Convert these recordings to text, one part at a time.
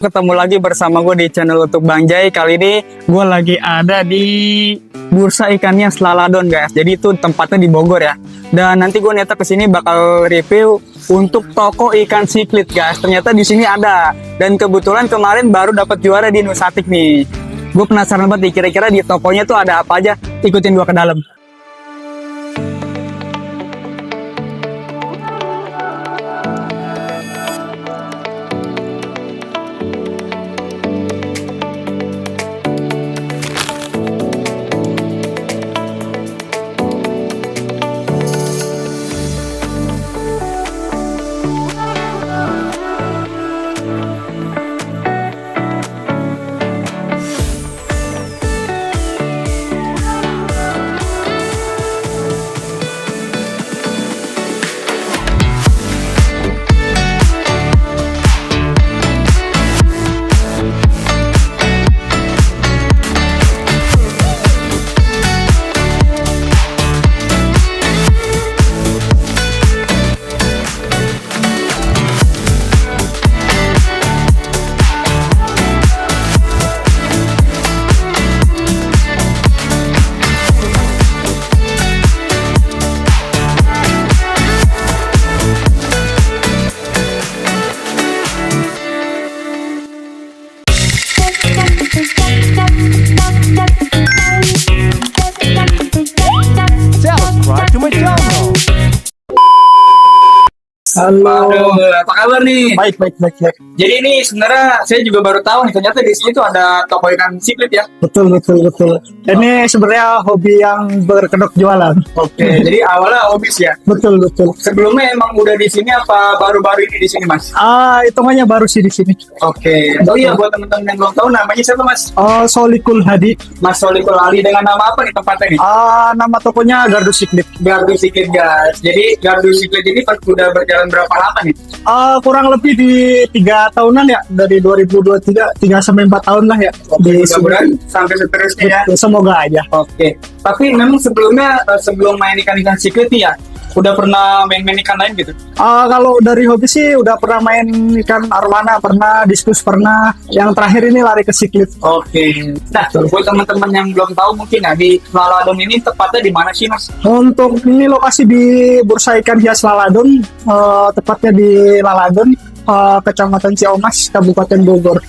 Ketemu lagi bersama gue di channel untuk Bang Jai. Kali ini gue lagi ada di Bursa Ikannya Slaladon, guys. Jadi itu tempatnya di Bogor ya. Dan nanti gue niatnya kesini bakal review untuk toko ikan siklit, guys. Ternyata di sini ada. Dan kebetulan kemarin baru dapat juara di Nusatik nih. Gue penasaran banget nih, kira-kira di tokonya tuh ada apa aja. Ikutin gue ke dalam. Subscribe to my channel. Halo. Aduh, apa kabar nih? Baik. Jadi ini sebenarnya saya juga baru tahu nih, ternyata di sini tuh ada toko ikan siklit ya. Betul. Ini sebenarnya hobi yang berkedok jualan. Oke, jadi awalnya hobis ya. Betul. Sebelumnya emang udah di sini apa baru-baru ini di sini, Mas? Hitungannya baru sih di sini. Oke. Oh iya, buat teman-teman yang belum tahu namanya siapa, Mas? Solikul Hadi. Mas Solikul Ali, dengan nama apa nih tempatnya nih? Nama tokonya Gardu Siklit. Gardu Siklit, guys. Jadi Gardu Siklit ini pas udah berjalan berapa lama nih? Kurang lebih di 3 tahunan ya, dari 2023 3 sampai 4 tahun lah ya. Di Mudah-mudahan sampai seterusnya ya. Semoga aja. Oke. Tapi memang sebelumnya sebelum main ikan-ikan siklit nih ya, udah pernah main-main ikan lain gitu? Kalau dari hobi sih udah pernah main ikan arwana, pernah diskus, pernah. Yang terakhir ini lari ke siklit. Oke. Nah, buat teman-teman yang belum tahu mungkin ya, di Slaladon ini tepatnya di mana sih, Mas? Untuk ini lokasi di Bursa Ikan Hias Laladon, tepatnya di Laladon, Kecamatan Ciamas, Kabupaten Bogor.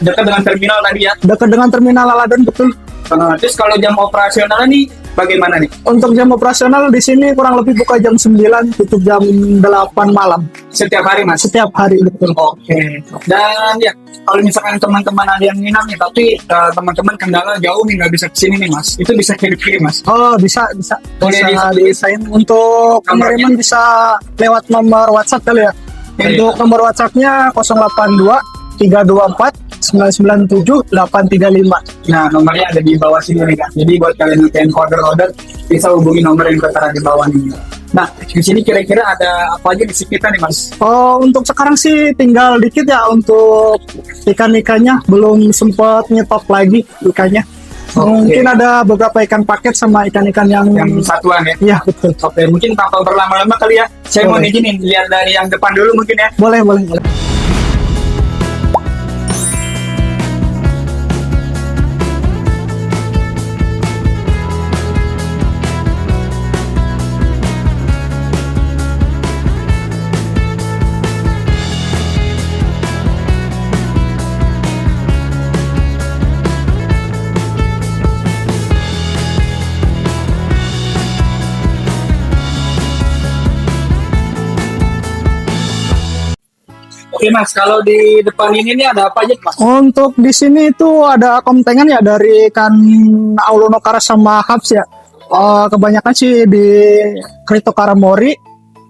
Dekat dengan terminal tadi ya. Dekat dengan terminal Laladon, betul. Terus kalau jam operasionalnya nih bagaimana nih? Untuk jam operasional di sini kurang lebih buka jam 9, tutup jam 8 malam. Setiap hari, Mas? Setiap hari, betul. Oke. Dan ya, kalau misalkan teman-teman ada yang minat nih, tapi teman-teman kendala jauh nih, nggak bisa kesini nih, Mas. Itu bisa kirim-kirim, Mas? Oh, bisa. Boleh Bisa didesain. Untuk pengiriman bisa lewat nomor WhatsApp kali ya. Untuk nomor WhatsAppnya 082 324 997 835. Nah, nomornya ada di bawah sini nih, Kak. Jadi buat kalian yang order bisa hubungi nomor yang tertera di bawah nih. Nah, di sini kira-kira ada apa aja di sekitar nih, Mas? Untuk sekarang sih tinggal dikit ya untuk ikan-ikannya, belum sempat nyetop lagi ikannya. Mungkin ada beberapa ikan paket sama ikan-ikan yang satuan ya? Iya, betul. Oke, mungkin tanpa berlama-lama kali ya. Saya mau nih gini, lihat dari yang depan dulu mungkin ya. Boleh. Oke, Mas, kalau di depan ini nih ada apa aja, Mas? Untuk di sini itu ada komtengan ya dari ikan Aulonokara sama Habs ya. Kebanyakan sih di Cryptocara mori,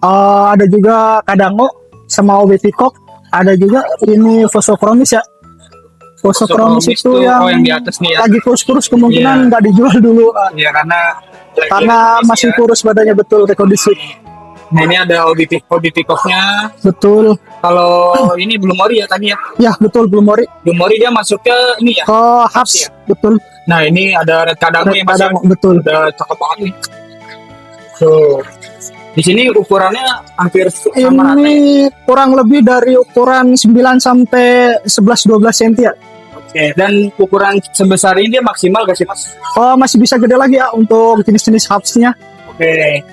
ada juga Kadango sama OB Peacock, ada juga ini Phosochromis ya. Phosochromis itu yang di atas nih ya. lagi kurus-kurus, kemungkinan nggak dijual dulu Ya, karena masih kurus badannya, betul, rekondisi. Nah, ini ada hobi peacocknya. Betul. Kalau ini belum mori ya tadi ya. Ya, betul, belum mori. Belum mori dia masuk ke ini ya. Ke Habs, betul. Nah, ini ada red Kadango ya, Mas. Kadango, betul. Udah cakep banget nih. Tuh. Di sini ukurannya hampir sama rata. Ini kurang lebih dari ukuran 9 sampai 11-12 cm ya. Oke, dan ukuran sebesar ini dia maksimal gak sih Mas? Oh, masih bisa gede lagi ya untuk jenis-jenis hubsnya. Oke.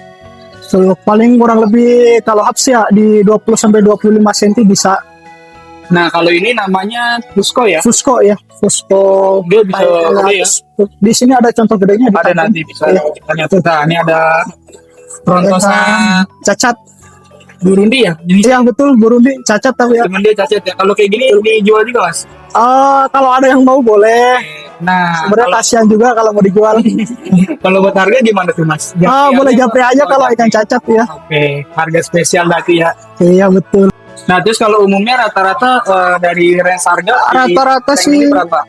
So, paling kurang lebih kalau hubs ya di 20 sampai 25 cm bisa. Nah, kalau ini namanya Fusco ya? Fusco ya, Fusco. Dia bisa gede ya? Di sini ada contoh gedenya. Ada nanti bisa kita lihat. Nah, ini ada Frontosa cacat. Burundi ya? Iya betul, Burundi cacat tapi ya. Cuman dia cacat ya. Kalau kayak gini dijual juga Mas? Kalau ada yang mau boleh. Nah, Sebenarnya kasihan juga kalau mau dijual. kalau buat harga gimana tuh Mas? Boleh japri aja kalau ikan cacat ya. Oke, harga spesial berarti ya. Iya betul. Nah, terus kalau umumnya rata-rata dari range harga di Rata-rata tank sih ini berapa?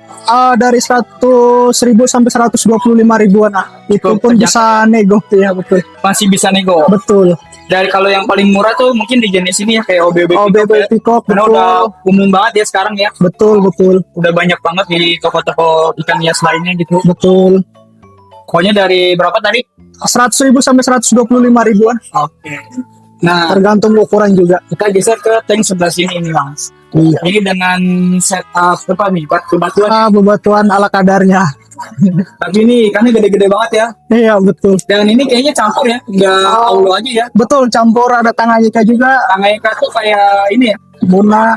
dari 100.000 sampai 125 ribuan lah. Itu pun bisa nego ya betul. Masih bisa nego. Betul. Dari kalau yang paling murah tuh mungkin di jenis ini ya kayak OBB OBB Peacock, karena betul. udah umum banget ya sekarang ya. Betul betul. Udah banyak banget di toko-toko ikan hias lainnya gitu. Betul. Pokoknya dari berapa tadi? 100.000 sampai 125 ribuan. Oke. Nah, Tergantung ukuran juga. kita geser ke tank sebelah sini ini Mas. Iya. Ini dengan setup apa nih? Batuan. Bebatuan ala kadarnya. Tapi ini ikannya gede-gede banget ya. Iya betul. Dan ini kayaknya campur ya, nggak aulo aja ya. Betul, campur ada Tanganyika juga. Tanganyika tuh kayak ini ya. Buna,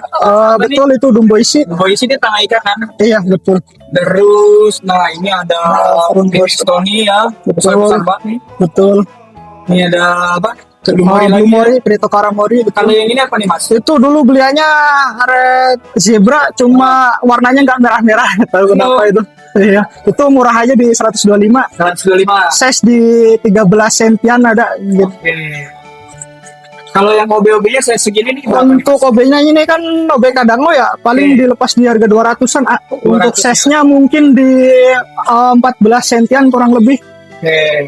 betul itu dumbo isi. Boisi dia Tanganyika kan. Iya betul. Terus, nah ini ada Tony ya, besar-besar banget nih. Betul. Ini ada apa? Kedumori lagi. Blue Mori, Prito Karamori. Kalau yang ini apa nih Mas? Itu dulu beliannya red zebra, cuma warnanya nggak merah-merah. Tahu kenapa itu? Iya, itu murah aja di 125. 125. Size di 13 sentian ada. Gitu. Oke. Kalau yang OB-OB-nya saya segini nih berapa nih, Untuk Mas? OB-nya ini kan OB Kadango ya, paling dilepas di harga 200-an. Untuk 200 size-nya mungkin di 14 sentian kurang lebih. Oke.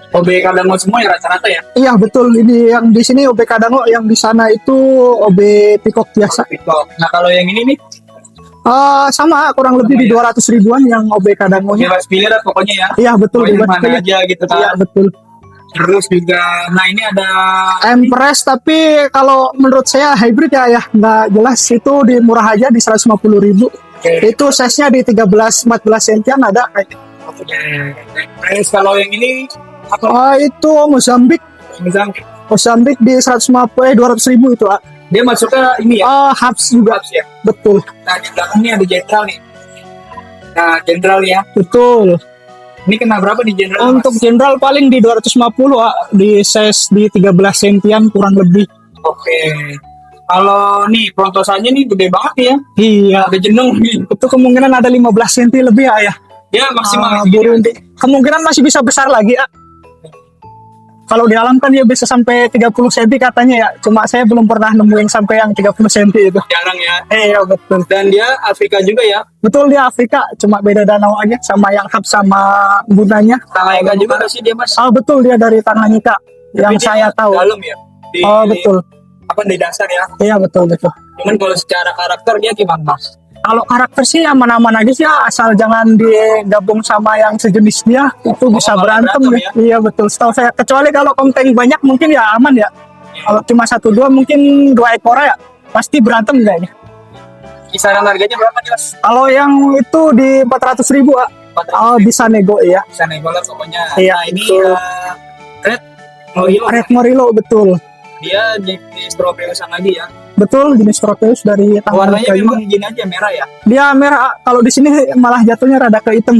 OB Kadango semua ya rata-rata ya? Iya betul, ini yang di sini OB Kadango, yang di sana itu OB Peacock biasa. Nah kalau yang ini nih, Sama kurang lebih di 200 ribuan yang OB Kadangonya. bebas pilih lah pokoknya ya. Iya betul, Pokoknya bebas mana pilih. aja gitu kan. Iya betul. Terus juga, nah ini ada Empress, tapi kalau menurut saya hybrid ya nggak jelas, itu di murah aja di 150 ribu. Itu size-nya di 13-14 sentian ada. Terus kalau yang ini Itu Mozambik. Mozambik di 200 ribu itu. dia masuknya ini ya, Hubs juga. Hubs ya. Betul. Nah di belakang ini ada jenderal nih. Nah jenderal ya, Betul. ini kena berapa di jenderal? Untuk jenderal paling di 250 di size di 13 sentian kurang lebih. Oke. Kalau nih Prontosanya nih gede banget ya. Iya. Ada jeneng nih. Itu kemungkinan ada 15 cm lebih ya. Ya maksimal. Burundi. Kemungkinan masih bisa besar lagi ya. Kalau di alam kan dia bisa sampai 30 cm katanya ya. Cuma saya belum pernah nemuin sampai yang 30 cm itu. Jarang ya. Iya betul. Dan dia Afrika juga ya. Betul, dia Afrika, cuma beda danau aja sama yang hub sama gunanya. Tanganyika juga sih dia Mas. Betul, dia dari Tanganyika yang Tapi dia saya tahu. dalam ya. Di, Betul. Apa di dasar ya. Iya betul betul. Cuman kalau secara karakter dia gimana Mas? Kalau karakter sih aman-aman aja sih ya, asal jangan digabung sama yang sejenis dia, itu bisa malah berantem berantem ya. Iya betul, setahu saya. Kecuali kalau konten banyak mungkin ya aman ya. Kalau cuma 1-2 mungkin 2 ekor ya pasti berantem kayaknya. Kisaran harganya berapa nih Mas? Kalau yang itu di 400 ribu bisa nego ya. Bisa nego lah pokoknya. Iya, Nah ini betul. Red Morillo. Red Morillo betul. Dia jenis Tropeosan lagi ya. Betul, jenis Tropeus dari Warnanya Tanganyika juga. memang gini aja merah ya. Dia merah, kalau di sini malah jatuhnya rada ke hitam.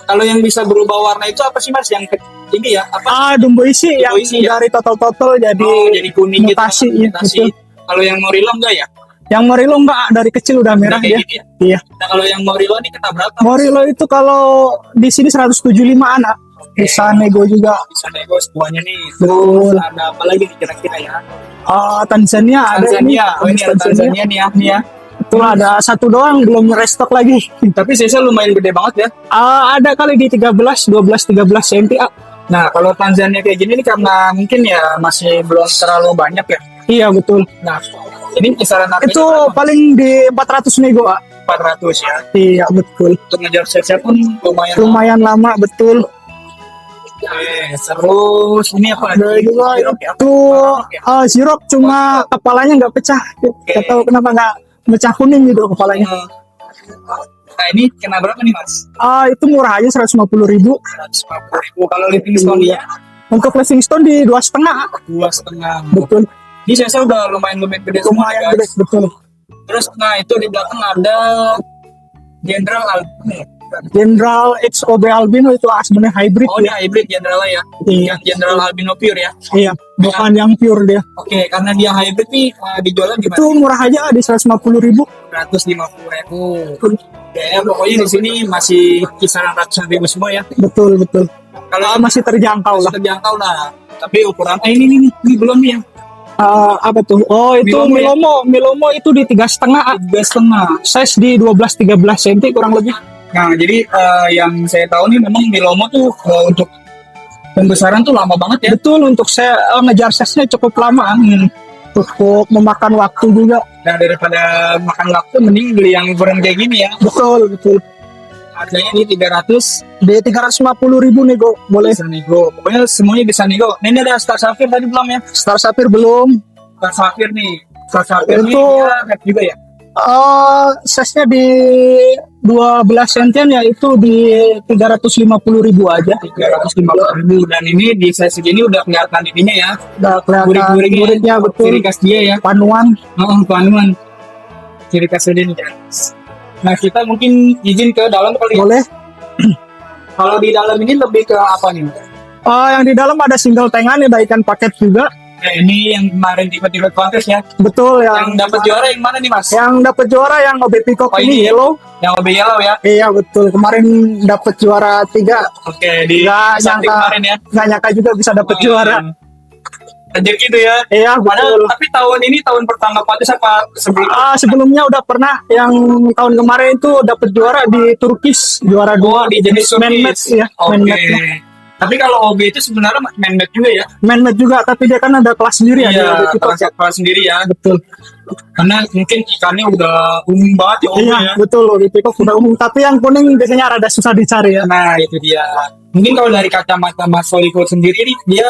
Kalau yang bisa berubah warna itu apa sih Mas? Yang ini ya apa? Dumbo isi yang isi ya? dari total jadi Jadi kuning mutasi, gitu. iya, Mutasi. betul. Kalau yang Morillo enggak ya? Yang Morillo enggak, dari kecil udah merah Udah kayak dia. gitu ya? Iya. Nah kalau yang Morillo ini kena berapa? Morillo itu kalau di sini 175 anak. Bisa nego juga. Bisa nego semuanya nih. Betul. Terus ada apa lagi nih kira-kira ya? Tanzania ada ini. Tanzania. Oh ini ada Tanzania nih ya. Nih ya. Itu ada satu doang, belum restock lagi. Tapi size lumayan gede banget ya. Ada kali di 13 cm. Nah kalau Tanzania kayak gini nih karena mungkin ya masih belum terlalu banyak ya. Iya betul. Nah ini kisaran harganya Itu berapa? paling di 400 nego. 400 ya. Iya betul. Untuk ngejar size pun lumayan. Lumayan lama betul. Terus ini apa Ada lagi? juga Sirup ya? itu sirup, cuma kepalanya nggak pecah. Nggak tahu kenapa nggak pecah kuning gitu kepalanya. Nah ini kena berapa nih mas? Itu murah aja 150.000. 150.000. Kalau Livingstone ya Untuk Livingstone di 2,5. 2,5. Betul. Ini saya udah lumayan gede semua ya Lumayan gede, guys. betul. Terus nah itu di belakang ada General Albino. General XOB Albino itu sebenarnya hybrid Oh ya. dia hybrid General ya. Iya. General Albino pure ya. Iya, bukan yang pure dia. Oke, karena dia hybrid nih dijualnya Itu gimana? murah aja di 150.000. 150.000. Ya pokoknya di sini masih kisaran ratusan ribu semua ya. Betul, betul. Kalau Masih terjangkau masih lah. terjangkau lah. Tapi ukuran ini belum nih yang Apa tuh? Oh, itu Milomo ya? Milomo itu di 3,5. 3,5. Size di 12-13 cm kurang lebih. Nah, jadi yang saya tahu nih memang Milomo tuh untuk pembesaran tuh lama banget ya. Betul, untuk saya ngejar size-nya cukup lama. Cukup memakan waktu juga. Nah, daripada makan waktu mending beli yang ukuran kayak gini ya. Betul, betul. Harganya di 300 Di 350.000 nih, Go. Boleh. bisa nego. Pokoknya semuanya bisa nego. Nah, ini ada Star Sapphire tadi belum ya? Star Sapphire belum. Star Sapphire nih. Star Sapphire ini Itu- dia red juga ya. Size-nya di 12 cm ya, itu di 350.000 aja. 350.000 dan ini di size segini udah kelihatan ininya ya. Udah kelihatan Gurik-guriknya. guriknya, betul. Ciri khas dia ya. Panuan. Panuan. Ciri khas dia nih. Nah, kita mungkin izin ke dalam kali ya. Boleh. Kalau di dalam ini lebih ke apa nih? Yang di dalam ada single tangan, ada ikan paket juga. Ini yang kemarin tiba-tiba kontes ya. Betul, Yang dapat juara yang mana nih mas? Yang dapat juara yang OB Peacock Oh, ini ini. yellow. Yang OB Yellow ya. Iya, betul. Kemarin dapat juara 3. Oke, di Nggak Santik nyangka. kemarin ya. Nggak nyangka juga bisa dapat juara. Rezeki itu ya. Iya, Padahal, betul. tapi tahun ini tahun pertama kontes apa sebelumnya? Sebelumnya udah pernah, yang tahun kemarin itu dapat juara di Turkish, juara 2 Di jenis man-made ya, Oke. man-made. Tapi kalau OB itu sebenarnya man-made juga ya. Man-made juga, tapi dia kan ada kelas sendiri ya, di OB Peacock. kelas sendiri ya. Betul. Karena mungkin ikannya udah umum banget ya OB Iya, ya. betul. OB Peacock udah umum, tapi yang kuning biasanya rada susah dicari ya. Nah, itu dia. Mungkin kalau dari kacamata Mas Soliko sendiri nih, dia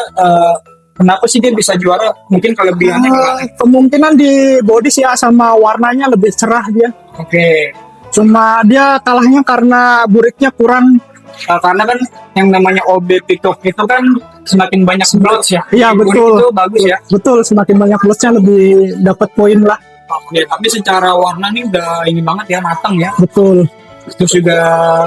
kenapa sih dia bisa juara? Mungkin kelebihannya gimana? Kemungkinan di body sih ya, sama warnanya lebih cerah dia. Oke. Cuma dia kalahnya karena buriknya kurang. Karena kan yang namanya OB Peacock itu kan semakin banyak blots ya. Iya, Burik betul. Itu bagus ya. Betul, semakin banyak plusnya lebih dapat poin lah. Oke, tapi secara warna nih udah ini banget ya, matang ya. Betul, Terus juga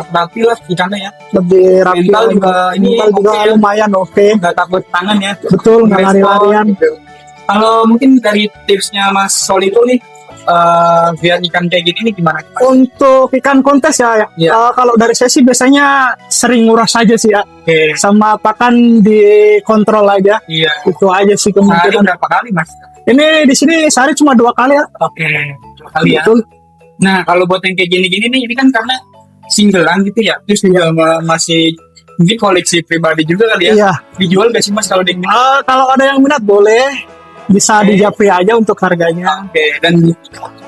rapi lah ikannya ya. lebih rapi. Mental juga ini Mental juga oke ya. lumayan oke. Nggak takut tangan ya. Betul, nggak Respon, lari-larian. gitu. Kalau mungkin dari tipsnya Mas Soliko nih, biar ikan kayak gini nih gimana? Untuk ikan kontes ya, Iya. kalau dari saya sih biasanya sering nguras aja sih ya, Oke. sama pakan dikontrol aja. Iya. Itu aja sih Sehari kemungkinan. berapa kali Mas? Ini di sini sehari cuma 2 kali ya. Oke, 2 kali ya. Betul. Nah, kalau buat yang kayak gini-gini nih, ini kan karena singlean gitu ya, terus juga masih mungkin koleksi pribadi juga kali ya. Iya. Dijual gak sih Mas kalau di Kalau ada yang minat boleh, bisa Oke. di japri aja untuk harganya. Oke, dan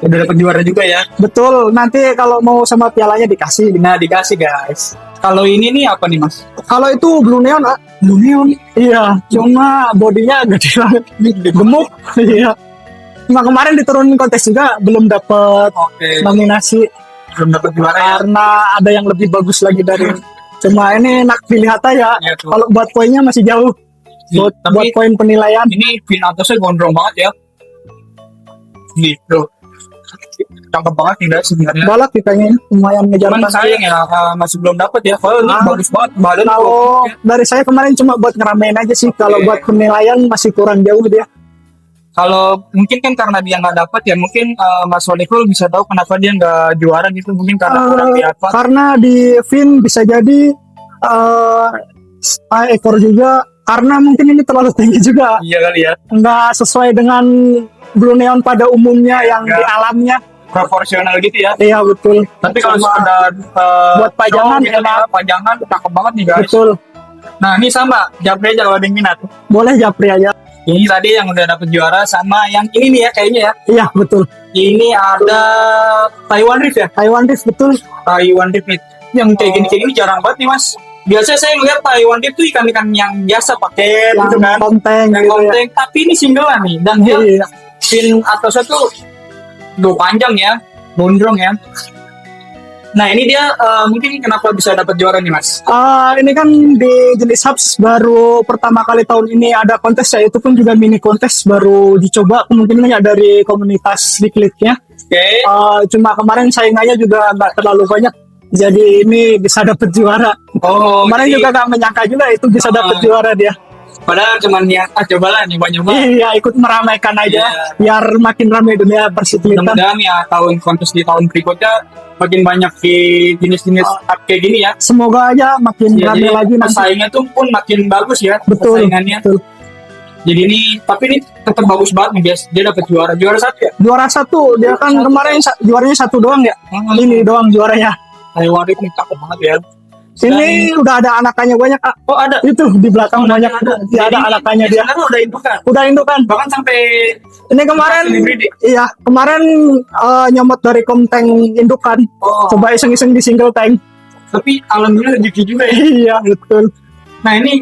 udah dapat juara juga ya. Betul, nanti kalau mau sama pialanya dikasih. Nah, dikasih guys. Kalau ini nih apa nih Mas? Kalau itu Blue Neon, Blue Neon. iya, cuma bodinya gede banget, gemuk. Iya. Cuma kemarin diturunin kontes juga, belum dapat Oke, nominasi belum dapat juara ya. karena ada yang lebih bagus lagi dari. Cuma ini enak dilihat aja. Iya, tuh. Kalau buat poinnya masih jauh. Buat Tapi poin penilaian. ini pin atasnya gondrong banget ya. Gitu. Cakep banget nih guys sebenarnya. Balak ditanya lumayan ngejar Cuman pasar. sayang ya masih belum dapat ya. Kalau ini bagus banget badan. Kalau dari saya kemarin cuma buat ngeramein aja sih. Kalau Oke. buat penilaian masih kurang jauh dia. Kalau mungkin kan karena dia nggak dapat ya mungkin Mas Soliko bisa tahu kenapa dia nggak juara gitu mungkin karena kurang lihat Pak. Karena di fin bisa jadi ekor juga. Karena mungkin ini terlalu tinggi juga. Iya kali ya. Nggak sesuai dengan Blue Neon pada umumnya yang Nggak. di alamnya. Proporsional gitu ya. Iya betul. Tapi kalau Sama- sekedar buat pajangan show gitu enak. ya, pajangan cakep banget nih guys. Betul. Nah ini sama Japri aja kalau ada yang minat. Boleh japri aja. Ini tadi yang udah dapet juara sama yang ini nih ya kayaknya ya. Iya betul. Ini ada Taiwan Reef ya. Taiwan Reef betul. Taiwan Reef nih. Yang kayak gini jarang banget nih mas. biasanya saya melihat Taiwan itu ikan-ikan yang biasa pakai yang gitu kan, konteng yang gitu ya. konteng, tapi ini singgelan nih, dan dia Iya. fin atasnya tuh panjang ya, gondrong ya. Nah ini dia mungkin kenapa bisa dapat juara nih mas? Ini kan di jenis Hubs baru pertama kali tahun ini ada kontes ya, itu pun juga mini kontes baru dicoba kemungkinannya dari komunitas Dikliknya. Oke. Cuma kemarin saingannya juga nggak terlalu banyak, jadi ini bisa dapet juara. Oh, Kemarin jadi juga nggak menyangka juga itu bisa dapet juara dia. padahal cuman niat cobalah nyoba-nyoba. Iya, ikut meramaikan aja biar makin ramai dunia persiklitan. Mudah-mudahan ya tahun kontes di tahun berikutnya makin banyak di jenis-jenis kayak gini ya. Semoga aja makin Ya, ramai jadi lagi nanti. persaingan tuh pun makin bagus ya. Betul, Persaingannya. betul. Jadi ini tapi ini tetap bagus banget nih guys. Dia dapat juara satu ya. Juara satu, dia kan kemarin juaranya satu doang ya. Ini doang juaranya. Taiwan ini cakep banget ya. Ini udah ada anakannya banyak, Kak. Oh ada. Itu di belakang banyak. Ya, ada anakannya dia. Sekarang udah indukan. Udah indukan. Bahkan sampai Ini kemarin, Selebriti. iya kemarin nyomot dari komteng indukan. Oh. Coba iseng-iseng di single tank. Tapi alhamdulillah rezeki juga ya. Iya betul. Nah ini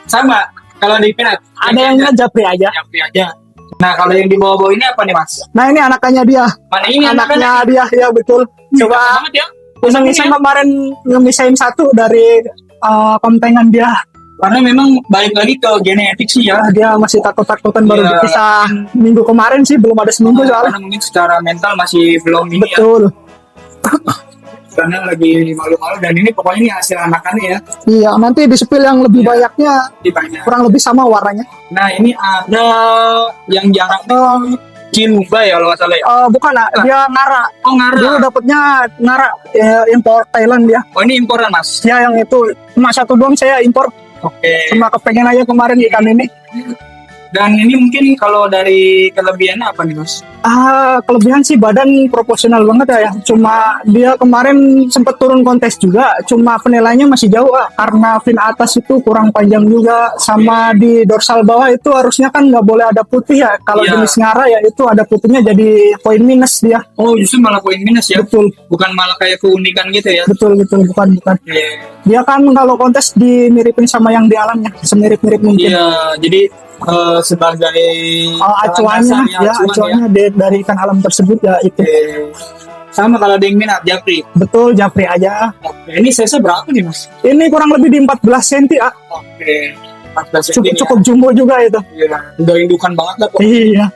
sama kalau di Pinat. Ada yang japri aja. Japri aja. Nah kalau yang di bawah-bawah ini apa nih mas? Nah ini anakannya dia. Mana ini Anaknya dia, ya betul. Coba Coba banget ya. iseng-iseng kemarin ngemisahin satu dari komtengan dia. Karena memang balik lagi ke genetik sih ya. Dia masih takut-takutan baru Iya. dipisah minggu kemarin sih, belum ada seminggu soalnya. Karena mungkin secara mental masih belum ini ya. Betul. Karena lagi malu-malu dan ini pokoknya ini hasil anakannya ya. Iya, nanti di spill yang lebih banyaknya Di banyak. kurang lebih sama warnanya. Nah ini ada yang jarang nih. Cinuba ya kalau nggak salah ya. Bukan, dia ngara. Oh Dulu ngara. dapatnya ngara, impor Thailand dia. Oh ini imporan mas. Ya yang itu cuma satu doang saya impor. Oke. Cuma kepengen aja kemarin ikan ini. Dan ini mungkin kalau dari kelebihannya apa nih mas? Kelebihan sih badan proporsional banget ya. Cuma dia kemarin sempat turun kontes juga. Cuma penilaiannya masih jauh karena fin atas itu kurang panjang juga. Sama di dorsal bawah itu harusnya kan nggak boleh ada putih ya. Kalau Iya. jenis ngara ya itu ada putihnya jadi poin minus dia. Oh justru malah poin minus ya. Betul, Bukan malah kayak keunikan gitu ya. betul, bukan. Iya. Dia kan kalau kontes dimiripin sama yang di alamnya, semirip-mirip mungkin. Iya, jadi sebagai Acuannya, ya, acuannya dari ikan alam tersebut ya itu. sama kalau ada yang minat japri. Betul, japri aja. Oke, ini size berapa nih mas? Ini kurang lebih di 14 cm, Oke, 14 cukup, cm cukup jumbo juga itu. ya. Udah indukan banget lah. Pok. Iya.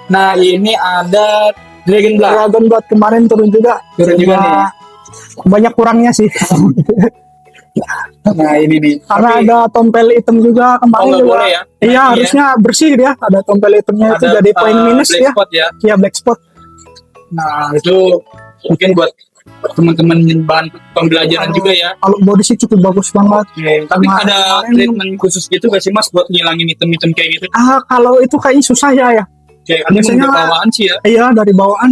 Nah ini ada Dragon Blood. Dragon Blood kemarin turun juga. Turun juga Cuma banyak kurangnya sih. Nah ini nih. Karena Tapi ada tompel hitam juga kemarin nggak juga. boleh ya? Iya, Nah, harusnya bersih dia. Ada tompel hitamnya itu ada jadi poin minus black dia. spot ya. Iya, black spot. Nah itu mungkin buat teman-teman bahan pembelajaran juga ya. Kalau body sih cukup bagus banget. Tapi Kemarin- ada treatment khusus gitu gak sih mas buat ngilangin item-item kayak gitu? Kalau itu kayaknya susah ya. Kayak Biasanya- biasanya bawaan sih ya. Iya, dari bawaan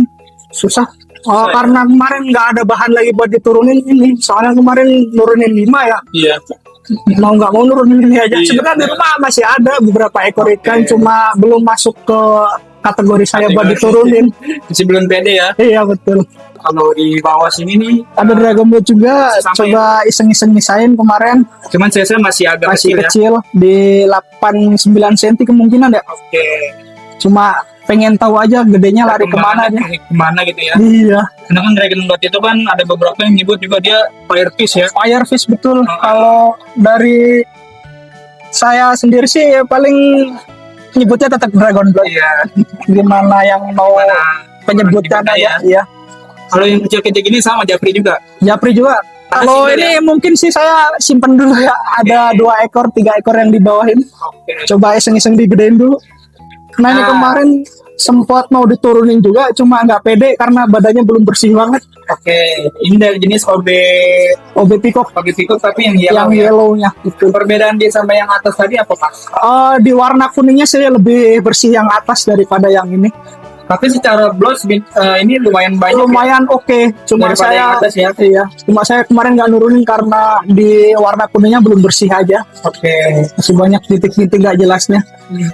susah. Susah ya? Karena kemarin nggak ada bahan lagi buat diturunin ini. Soalnya kemarin nurunin 5 ya. Iya. Mau nggak mau nurunin ini aja. Iya. Sebenarnya di rumah masih ada beberapa ekor ikan, cuma belum masuk ke kategori saya buat diturunin. Masih belum pede ya. Iya betul. Kalau di bawah sini nih, Ada Dragon Blood juga, Sama coba iseng-iseng misain kemarin, cuman saya masih agak masih kecil ya. kecil di 8-9 cm kemungkinan ya. Oke. Cuma pengen tahu aja gedenya lari kemana dia. Kemana gitu ya. Iya, Karena kan Dragon Blood itu kan ada beberapa yang nyebut juga dia firefish ya. firefish betul. Kalau dari saya sendiri sih paling nyebutnya tetap Dragon Blood. Iya. Gimana yang mau Mana penyebutan gimana aja? Iya. Kalau yang kecil-kecil gini sama Japri juga. Japri juga. Kalau single ini mungkin sih saya simpen dulu ya. Ada 2 ekor, 3 ekor yang di bawahin. Oke. Coba iseng-iseng digedein dulu. Nah ini Ah. kemarin sempat mau diturunin juga, cuma nggak pede karena badannya belum bersih banget. Oke. Ini dari jenis OB Peacock Pikuk tapi yang yang yellow ya. yellownya. Itu. Perbedaan dia sama yang atas tadi apa mas? Di warna kuningnya saya lebih bersih yang atas daripada yang ini. Tapi secara blood ini lumayan banyak. Lumayan oke. Cuma Daripada yang saya atas ya. iya. Cuma saya kemarin nggak nurunin karena di warna kuningnya belum bersih aja. Oke. Masih banyak titik-titik nggak jelasnya.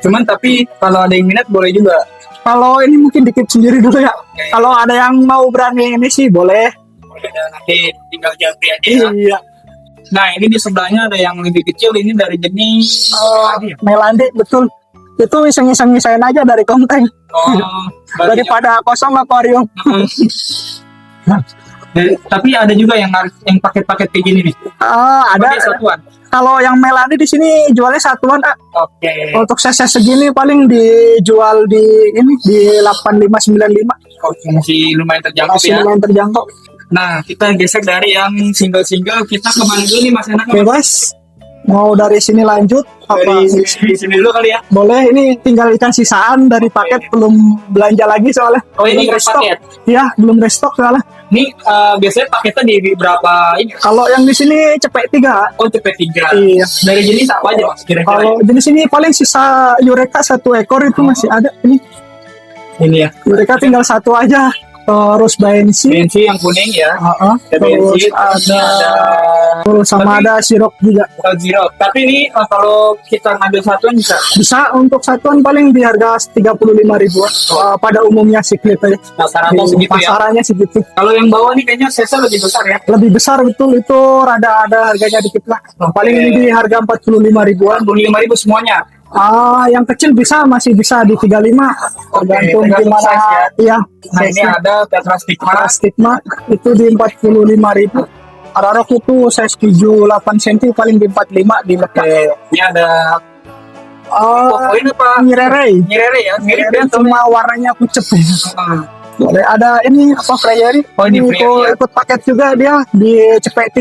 Cuman tapi kalau ada yang minat boleh juga. Kalau ini mungkin dikit sendiri dulu ya. Oke. Kalau ada yang mau berani ini sih boleh. Boleh, nanti tinggal Japri aja ya. Iya. Nah, ini di sebelahnya ada yang lebih kecil, ini dari jenis Melandi, betul. Itu iseng-iseng misain aja dari konteng. oh, berarti Daripada kosong akuarium. tapi ada juga yang paket-paket kayak gini nih. Ada. Pakai satuan. Kalau yang Melandi di sini jualnya satuan, ah. Oke. Untuk size segini paling dijual di 8595. Oke, masih lumayan terjangkau Masih ya. lumayan terjangkau. Nah, kita geser dari yang single-single, kita kemana dulu nih Mas Enak? Bebas. Mau dari sini lanjut apa? Dari sini dulu kali ya. Boleh, ini tinggal ikan sisaan dari paket, belum belanja lagi soalnya. Oh, ini Belum restock. paket. Iya, belum restock soalnya. Ini biasanya paketnya di berapa ini? Kalau yang di sini cepet 3. Oh, CP3. Iya. Dari jenis apa aja Mas kira-kira? Kalau jenis ini paling sisa Eureka 1 ekor itu masih ada. Ini ya. Eureka tinggal 1 aja. Terus bensin. BNC yang kuning ya. Ada Terus BNC, ada terus sama Tapi- ada sirop juga. Zero. Tapi ini kalau kita ngambil satuan bisa. Bisa untuk satuan paling di harga 35 ribuan. Pada umumnya sih aja. Rata-rata segitu ya. Pasarannya segitu. Kalau yang bawah nih kayaknya size lebih besar ya. Lebih besar betul, itu rada ada harganya dikit lah. Paling ini di harga 45 ribuan. 25.000 semuanya. Yang kecil masih bisa di 35, tergantung tergantung gimana. size ya. Iya. Nah, ini ada Tetra Stigma. Stigma itu di 45 ribu. Ararok itu size 7-8 cm paling di 45 di lekat. Ini ada poin apa? Nyirerei. Nyirere ya. Mirip Nyirerei ya. cuma warnanya pucet. Ah. Boleh ada ini apa Freyeri? Oh, ini Itu Freyeri ya. ikut paket juga dia di CP3.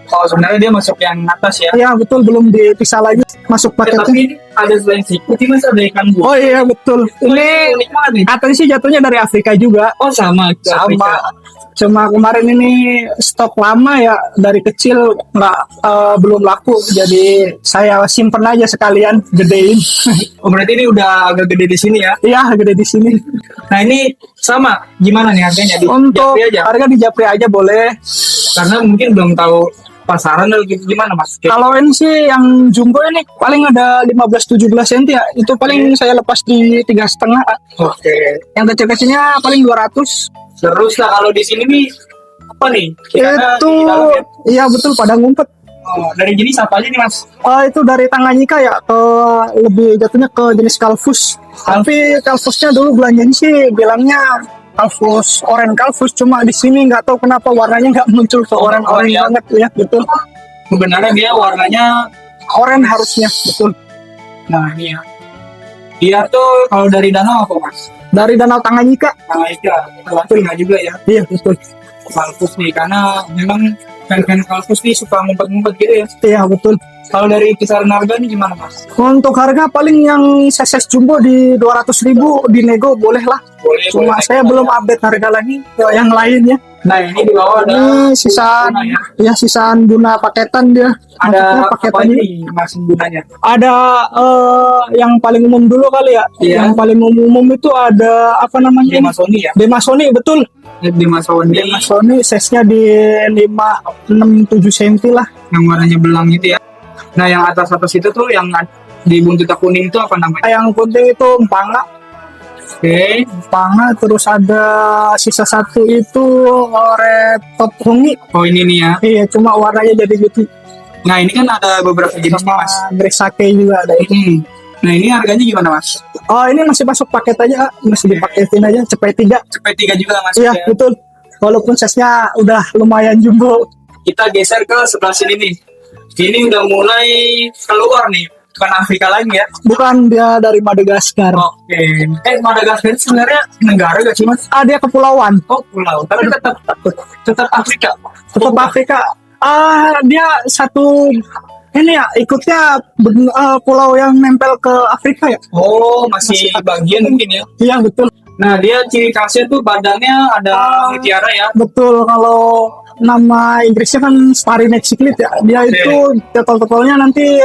Oh, sebenarnya dia masuk yang atas ya. Iya betul, belum dipisah lagi masuk Ya, paketnya. tapi ini ada selain sikuti mas ada ikan buah. Oh iya betul. Ini unik banget nih. katanya sih jatuhnya dari Afrika juga. Oh sama. ke Sama. Afrika. Cuma kemarin ini stok lama ya, dari kecil belum laku, jadi saya simpen aja sekalian, gedein. Oh berarti ini udah agak gede di sini ya. Iya, gede di sini. Nah ini sama. Gimana nih harganya? Di Untuk Japri aja. harga di Japri aja boleh. Karena mungkin belum tahu pasaran atau gitu gimana mas? Kalau ini sih yang jumbo ini paling ada 15-17 cm ya. Itu paling saya lepas di 3,5. Oke. Yang kecil-kecilnya paling 200. Terus lah kalau di sini nih apa nih? Ikannya Itu di dalam ya? iya betul, pada ngumpet. Oh, dari jenis apa aja nih mas? Itu dari Tanganyika ya, ke lebih jatuhnya ke jenis kalfus. Tapi kalfusnya dulu belanjanya sih bilangnya kalfus, orange kalfus, cuma di sini nggak tahu kenapa warnanya nggak muncul ke orange ya. banget ya, betul. Sebenarnya dia warnanya. Orange harusnya, betul. Nah ini ya. Dia tuh kalau dari danau apa mas? Dari Danau Tanganyika. Nah itu Afrika juga ya. Iya, betul. Kalkus nih karena memang fan-fan kalkus nih suka ngumpet-ngumpet gitu ya. Iya, betul. Kalau dari kisaran harga nih gimana mas? Untuk harga paling yang size jumbo di 200.000 di nego boleh lah. Boleh. Cuma boleh. saya belum update harga lagi ke yang lainnya. Nah ini di bawah ada Ini sisaan, guna ya sisaan guna paketan dia. ada Maksudnya apa paketannya. ini mas gunanya? Ada yang paling umum dulu kali ya. Iya. Yang paling umum itu ada apa namanya? Dia mas Sony ya? Demasoni, betul. Di mas Sony Demasoni size-nya di 5-6-7 cm lah. yang warnanya belang gitu ya. Nah yang atas-atas itu tuh yang di buntut kuning itu apa namanya? Yang penting itu empanga. Oke. Empanga, terus ada sisa satu itu red top hongi. Oh ini nih ya. Iya, cuma warnanya jadi gitu. Nah ini kan ada beberapa jenis nih Sama mas. Gresake juga ada. Nah ini harganya gimana mas? Oh, ini masih masuk paket aja, masih dipaketin aja, CP3. CP3 juga mas. Iya, Ya. betul. Walaupun size-nya udah lumayan jumbo. Kita geser ke sebelah sini nih. Ini udah mulai keluar nih. Bukan Afrika lagi ya. Bukan, dia dari Madagaskar. Oke. Madagaskar itu sebenarnya negara gak sih mas? Dia kepulauan. Oh pulau. Tapi tetap Afrika. Tetap Afrika. Dia satu ini ya, ikutnya pulau yang nempel ke Afrika ya. Oh masih bagian mungkin ya. Iya, betul. Nah dia ciri khasnya tuh badannya ada mutiara ya. Betul, kalau nama Inggrisnya kan Starry Neck Cichlid ya. Dia itu totol-totolnya nanti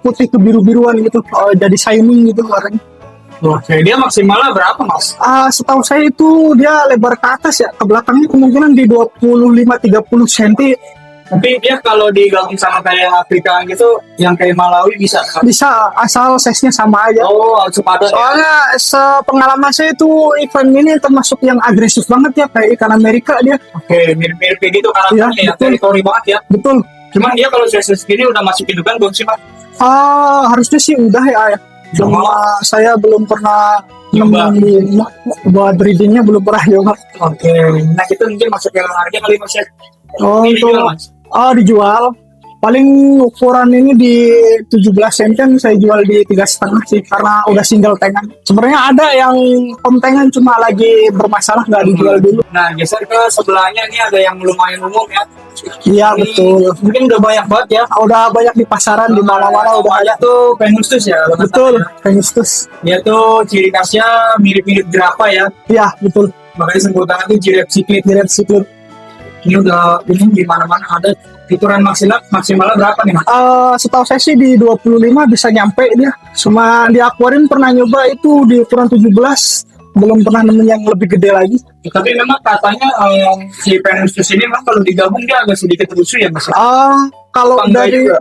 putih ke biru-biruan gitu. Jadi shining gitu warnanya. Oke. Dia maksimalnya berapa mas? Setahu saya itu dia lebar ke atas ya. Ke belakangnya kemungkinan di 25-30 cm. Tapi dia kalau digabung sama kayak Afrika gitu, yang kayak Malawi bisa kan? Bisa, asal size-nya sama aja. Oh, sepadan. Ya? Soalnya sepengalaman saya itu ikan ini termasuk yang agresif banget ya, kayak ikan Amerika dia. Oke, mirip-mirip kayak gitu karakternya Iya, ya, betul. teritori banget ya. Betul. Cuman dia kalau saya segini udah masuk indukan belum sih, Mas? Harusnya sih udah ya. Cuma saya belum pernah Nyoba. buat breedingnya belum pernah nyoba. Oke. Nah, itu mungkin masuk ke harga kali, Mas ya. Oh, Ini untuk dijual, Mas. dijual. Paling ukuran ini di 17 cm saya jual di 3,5 sih karena udah single tangan. Sebenarnya ada yang kontengan cuma lagi bermasalah nggak dijual dulu. Nah, geser ke sebelahnya nih ada yang lumayan umum ya. Iya Ini betul. mungkin udah banyak banget ya. Udah banyak di pasaran di mana-mana udah ada. Namanya tuh Venustus ya. kalau nggak Betul, salah ya. Venustus. Dia tuh ciri khasnya mirip-mirip jerapah ya. Iya betul. Makanya sebutannya tuh giraffe cyclid. Direct siklut. Ini udah ini di mana-mana ada. Fitur maksimalnya berapa nih, Mas? Setahu saya sih di 25 bisa nyampe dia. Cuma di akuarium pernah nyoba itu di ukuran 17, belum pernah nemu yang lebih gede lagi. Tapi memang katanya si Venustus ini memang kalau digabung dia agak sedikit lusuh ya, Mas. Kalau Apa enggak dari juga?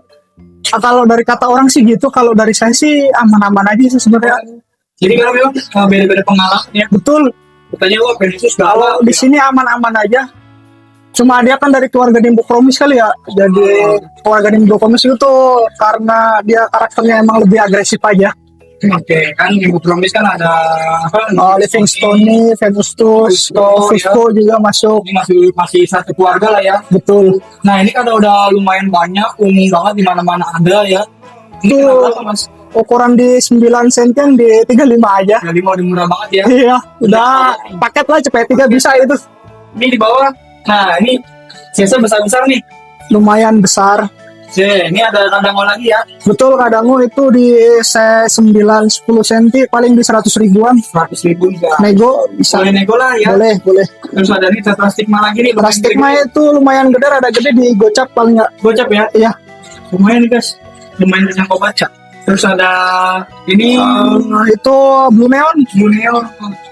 kalau dari kata orang sih gitu, kalau dari saya sih aman-aman aja sih sebenarnya. Jadi kalau memang beda-beda pengalaman ya. Betul. Katanya wah Venustus Kalau di sini aman-aman aja. Cuma dia kan dari keluarga Dimbocromis kali ya. Jadi keluarga Dimbocromis itu karena dia karakternya emang lebih agresif aja. Oke, kan di Promis kan ada apa? Livingstone, Venustus, Fusco, Fusco juga masuk. Ini masih satu keluarga lah ya. Betul. Nah ini kan udah lumayan banyak, umum banget di mana-mana ada ya. Ini Itu kenapa Mas? ukuran di 9 cm di 35 aja. Jadi mau murah banget ya. Iya, udah paket lah cepet 3 bisa itu. Ini di bawah. Nah ini biasa besar-besar nih. Lumayan besar. Ini ada kandang lagi ya. Betul, kadangmu itu di 9-10 cm paling di 100 ribuan. 100.000 juga. Nego bisa. Boleh nego lah ya. Boleh, boleh. Terus ada nih tetrastigma lagi nih. Plastiknya itu lumayan gede, ada gede di gocap paling nggak. Gocap ya. Iya. Lumayan nih guys. Lumayan terjangkau baca. Terus ada ini Itu Blue Neon. Junior.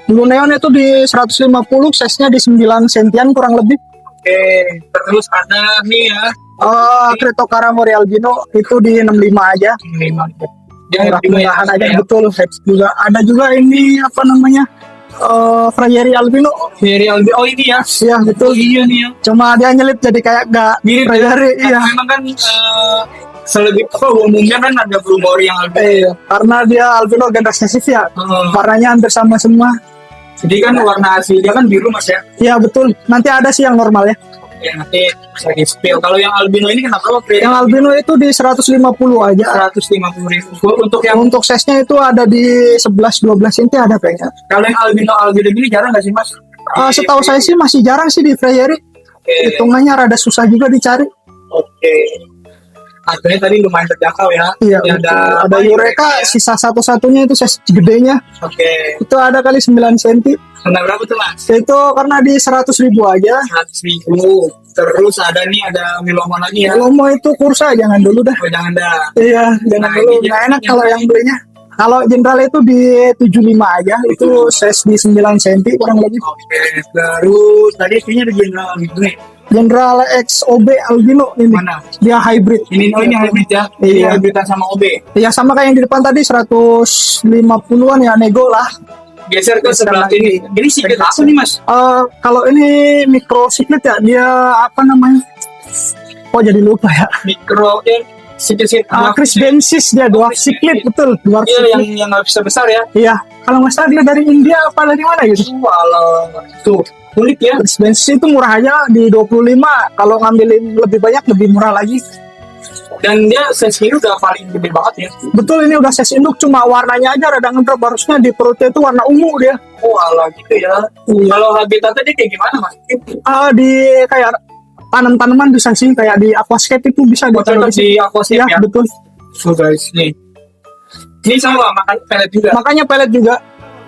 Blue Neon itu di 150, size-nya di 9 cm kurang lebih. Oke, terus ada nih ya. Critocara Mori albino itu di 65 aja. Dia Murah-murahan aja ya. betul. Juga ada juga ini apa namanya? Frayeri albino. Dari Albi. Oh ini ya. Iya betul. Iya nih ya. Cuma dia nyelip jadi kayak gak Mirip Frayeri. Iya. Memang kan selebih apa umumnya kan ada Blue Mori yang albino. Iya. Karena dia albino generasi ya. Hmm. Warnanya hampir sama semua. Jadi kan warna asli dia kan biru Mas ya. Iya betul. Nanti ada sih yang normal ya. Ya nanti bisa di spill. Kalau yang albino ini kenapa lo Yang albino itu di 150 aja. 150.000 untuk yang Untuk size-nya itu ada di 11-12 cm ada kayaknya. kalau yang albino ini jarang nggak sih Mas? Setahu saya sih masih jarang sih di Frayeri. Hitungannya rada susah juga dicari. Oke. Harganya tadi lumayan terjangkau ya. Iya, Ini betul. Ada apa, Eureka, ya? sisa satu-satunya itu size gedenya. Oke. Itu ada kali 9 cm. Harga berapa tuh Mas? Itu karena di 100 ribu aja. 100.000. Terus ada nih ada Milomo lagi ya. Kalau mau itu kursa jangan dulu dah. Oh, jangan dah. Iya, jangan Nah, dulu. ini Nggak enak yang- kalau yang belinya. Kalau general itu di 75 aja. Itu size di 9 cm kurang lebih. Oke. Terus tadi isinya ada general gitu nih. General XOB albino ini. Mana? Dia hybrid. Ini oh ini hybrid ya. Ini Iya. hybridan sama OB. Ya sama kayak yang di depan tadi 150-an ya nego lah. Geser ke sebelah ini. Ini sikit apa nih Mas? Kalau ini micro cyclid ya, dia apa namanya? Oh jadi lupa ya. Mikro ya. Sikit-sikit. Chris Bensis dia dwarf cyclid betul, dwarf Iya yang cyclid. nggak bisa besar ya. Iya, kalau nggak salah dia dari India apa dari mana gitu. Walau tuh kulit ya. Chris Bensis itu murah aja di 25. Kalau ngambilin lebih banyak lebih murah lagi. Dan dia size ini udah paling gede banget ya. Betul ini udah size induk, cuma warnanya aja rada ngedrop, harusnya di perutnya itu warna ungu dia. Walau gitu ya. Kalau habitatnya dia kayak gimana Mas? Di kayak tanam-tanaman bisa sih, kayak di aquascape itu bisa ditaruh Cocok di situ. di aquascape Ya, ya. betul. So guys nih. Ini sama makan pelet juga. Makanya pelet juga